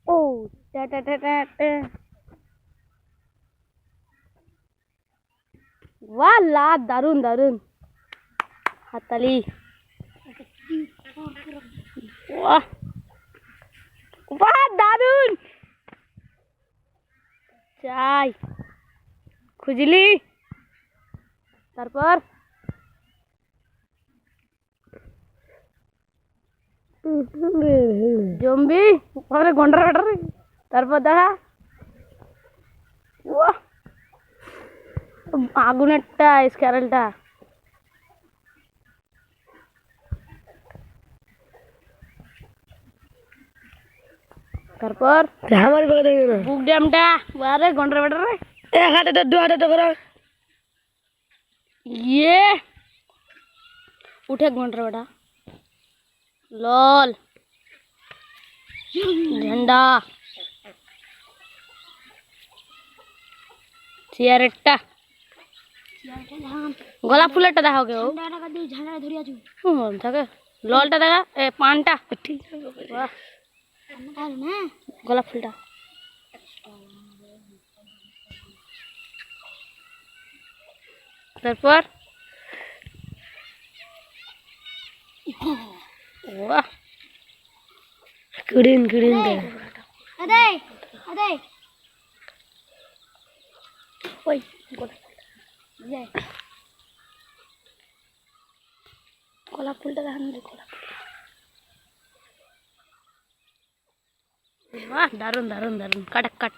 ও वाह ला दारुन दारुन हाताली वाह वाह दारुन चाय खुजली तारपर জম্বি ওরে গন্ডার গন্ডার তারপর দেখা ওয়াহ আগুনেরটা স্ক্যারেলটা তারপর আমার বুক ড্যামটা আরে গন্ডার গন্ডার এক হাতে তো দু হাতে তো করো ये उठे गंडर बेटा लॉल झंडा सियारेटा गोलाप फुलटा देखा के ओ झंडा का दी झंडा धरिया छु থাকে ললটা দেখা এ পানটা ঠিক বাহ না গোলাপ ফুলটা তারপর वाह ग्रीन ग्रीन दे अरे अरे ओए ये गोलाप फूलটা দেখেন রে গোলাপ वाह दारुन दारुन दारुन कट कट